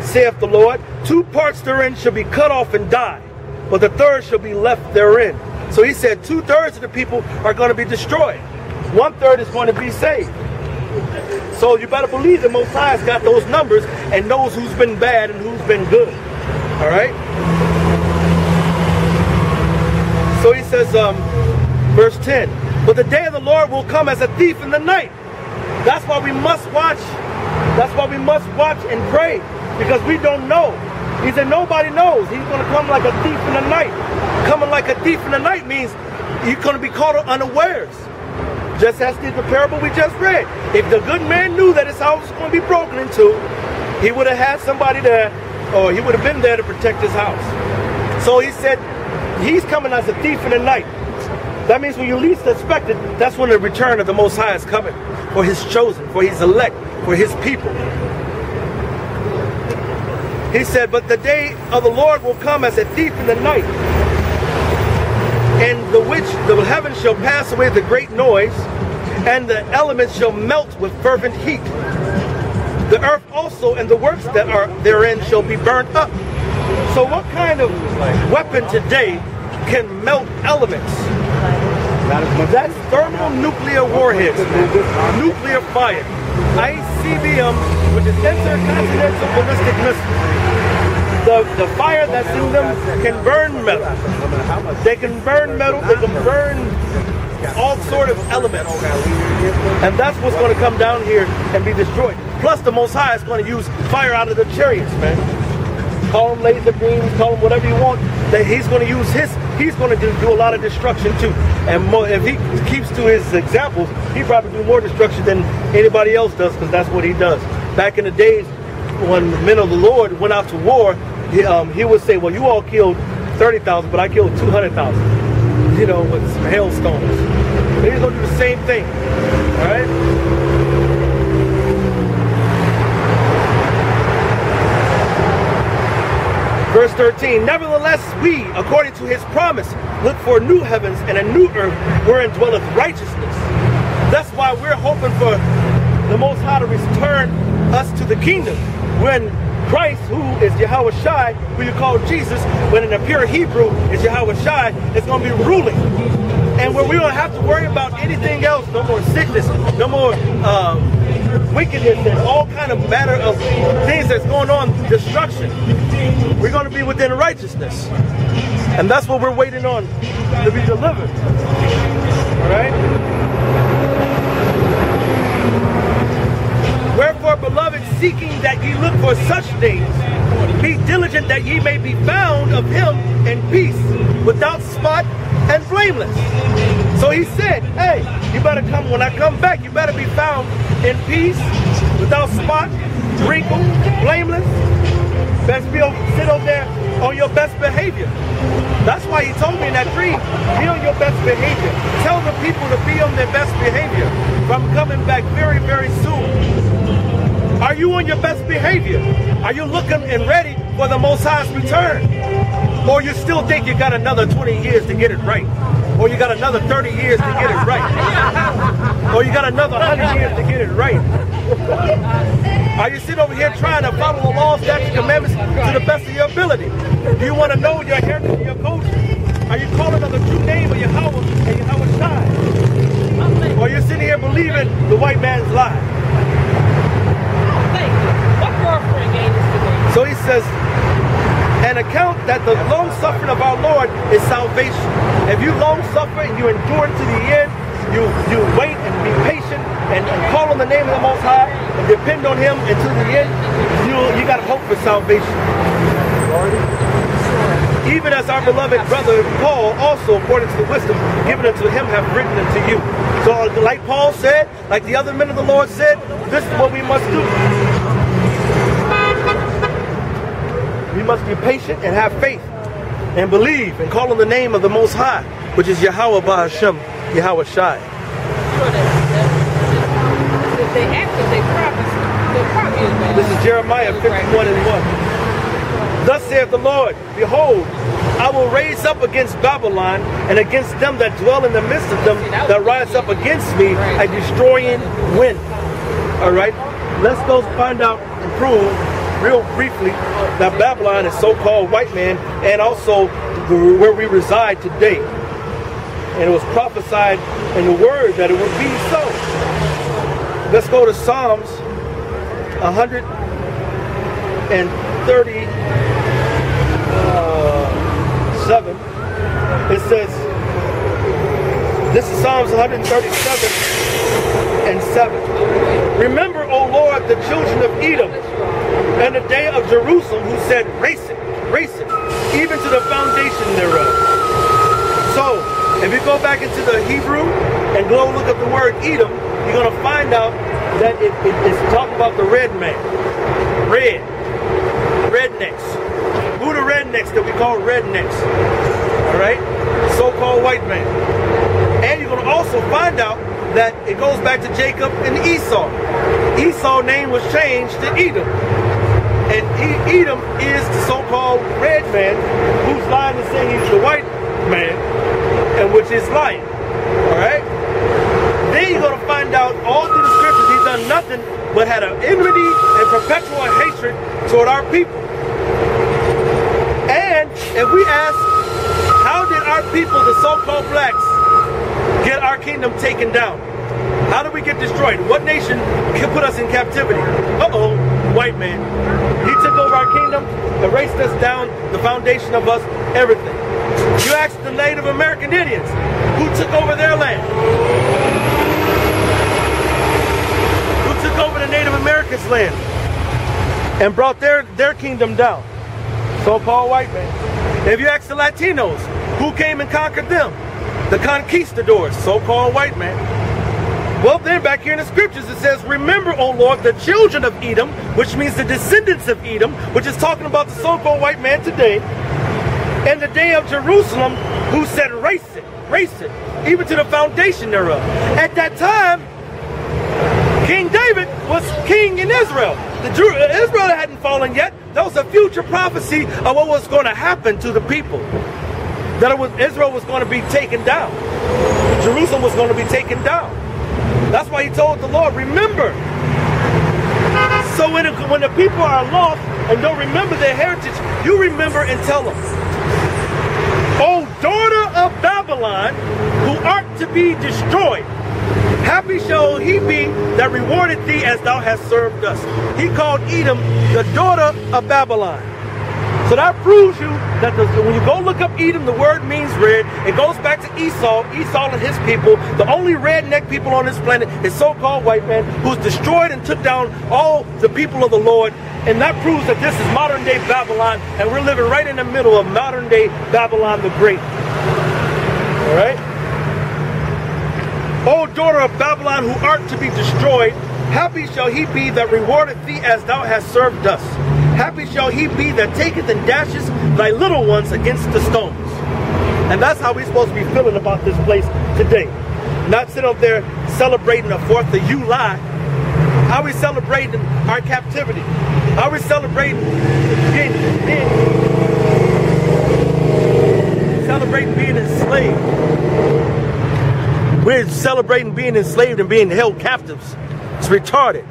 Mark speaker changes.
Speaker 1: saith the Lord, 2 parts therein shall be cut off and die, but the third shall be left therein. So he said 2/3 of the people are going to be destroyed. 1/3 is going to be saved. So you better believe the Most High has got those numbers and knows who's been bad and who's been good. All right? So he says, verse 10, but the day of the Lord will come as a thief in the night. That's why we must watch. That's why we must watch and pray, because we don't know. He said nobody knows. He's going to come like a thief in the night. Coming like a thief in the night means you're going to be caught unawares. Just as did the parable we just read. If the good man knew that his house was going to be broken into, he would have had somebody there, or he would have been there to protect his house. So he said, he's coming as a thief in the night. That means when you least expect it, that's when the return of the Most High is coming. For his chosen, for his elect, for his people. He said, but the day of the Lord will come as a thief in the night, and the which the heavens shall pass away with a great noise, and the elements shall melt with fervent heat. The earth also and the works that are therein shall be burnt up. So what kind of weapon today can melt elements? That's thermonuclear warheads, nuclear fire. Icbm, which is intercontinental ballistic missile. The fire that's in them can burn metal. They can burn metal, they can burn all sort of elements. And that's what's going to come down here and be destroyed. Plus the Most High is going to use fire out of the chariots, man. Call them laser beams, call them whatever you want. That he's going to use he's going to do a lot of destruction too. And more, if he keeps to his examples, he probably do more destruction than anybody else does, because that's what he does. Back in the days when the men of the Lord went out to war, he would say, well, you all killed 30,000, but I killed 200,000. You know, with some hailstones. And he's going to do the same thing. All right? Verse 13, nevertheless we, according to his promise, look for new heavens and a new earth wherein dwelleth righteousness. That's why we're hoping for the Most High to return us to the kingdom. When Christ, who is Yahweh Shai, who you call Jesus, when in the pure Hebrew is Yahweh Shai, is going to be ruling. And where we don't have to worry about anything else, no more sickness, no more wickedness, and all kind of manner of things that's going on, destruction. We're going to be within righteousness. And that's what we're waiting on to be delivered. All right? Wherefore, beloved, seeking that ye look for such things, be diligent that ye may be found of him in peace, without spot and blameless. So he said, hey, you better come, when I come back, you better be found in peace, without spot, wrinkle, blameless. Best sit over there on your best behavior. That's why he told me in that dream, be on your best behavior. Tell the people to be on their best behavior. I'm coming back very, very soon. Are you on your best behavior? Are you looking and ready for the Most High's return? Or you still think you got another 20 years to get it right? Or you got another 30 years to get it right? Or you got another 100 years to get it right? Are you sitting over here trying to follow the laws, statutes, commandments to the best of your ability? Do you want to know your heritage and your culture? Are you calling on the true name of Yahweh and Yahweh Shai? Or you're sitting here believing the white man's lie? So he says, and account that the long suffering of our Lord is salvation. If you long suffer and you endure to the end, you wait and be patient and call on the name of the Most High and depend on him until the end, you got hope for salvation. Even as our beloved brother Paul also, according to the wisdom given unto him, have written unto you. So like Paul said, like the other men of the Lord said, this is what we must do. We must be patient and have faith and believe and call on the name of the Most High, which is Yahweh Ba'Hashem, Yahweh Shai. This is Jeremiah 51:1. Thus saith the Lord, behold, I will raise up against Babylon and against them that dwell in the midst of them that rise up against me a destroying wind. All right, let's go find out and prove real briefly that Babylon is so-called white man and also where we reside today. And it was prophesied in the word that it would be so. Let's go to Psalms 137. It says, this is Psalms 137:7. Remember, O Lord, the children of Edom, and the day of Jerusalem, who said, race it, even to the foundation thereof. So, if you go back into the Hebrew and go look up the word Edom, you're going to find out that it's talking about the red man. Rednecks. Who the rednecks that we call rednecks? All right? So-called white man. And you're going to also find out that it goes back to Jacob and Esau. Esau's name was changed to Edom. And Edom is the so-called red man who's lying and saying he's the white man, and which is lying. All right? Then you're going to find out all through the scriptures he's done nothing but had an enmity and perpetual hatred toward our people. And if we ask, how did our people, the so-called blacks, get our kingdom taken down? How did we get destroyed? What nation can put us in captivity? Uh-oh, white man. He took over our kingdom, erased us down, the foundation of us, everything. You ask the Native American Indians, who took over their land? Who took over the Native Americans' land and brought their kingdom down? So-called white man. If you ask the Latinos, who came and conquered them? The conquistadors, so-called white man. Well, then back here in the scriptures it says, remember, O Lord, the children of Edom, which means the descendants of Edom, which is talking about the so-called white man today, and the day of Jerusalem, who said, race it, even to the foundation thereof. At that time, King David was king in Israel. Israel hadn't fallen yet. That was a future prophecy of what was going to happen to the people. That Israel was going to be taken down. Jerusalem was going to be taken down. That's why he told the Lord, remember. So when the people are lost and don't remember their heritage, you remember and tell them, O daughter of Babylon, who art to be destroyed, happy shall he be that rewarded thee as thou hast served us. He called Edom the daughter of Babylon. So that proves you that when you go look up Edom, the word means red. It goes back to Esau and his people. The only redneck people on this planet is so-called white man who's destroyed and took down all the people of the Lord. And that proves that this is modern day Babylon, and we're living right in the middle of modern day Babylon the Great. All right? O daughter of Babylon, who art to be destroyed, happy shall he be that rewardeth thee as thou hast served us. Happy shall he be that taketh and dashes thy little ones against the stones. And that's how we're supposed to be feeling about this place today. Not sitting up there celebrating the 4th of July. How are we celebrating our captivity? How are we celebrating being enslaved? We're celebrating being enslaved and being held captives. It's retarded.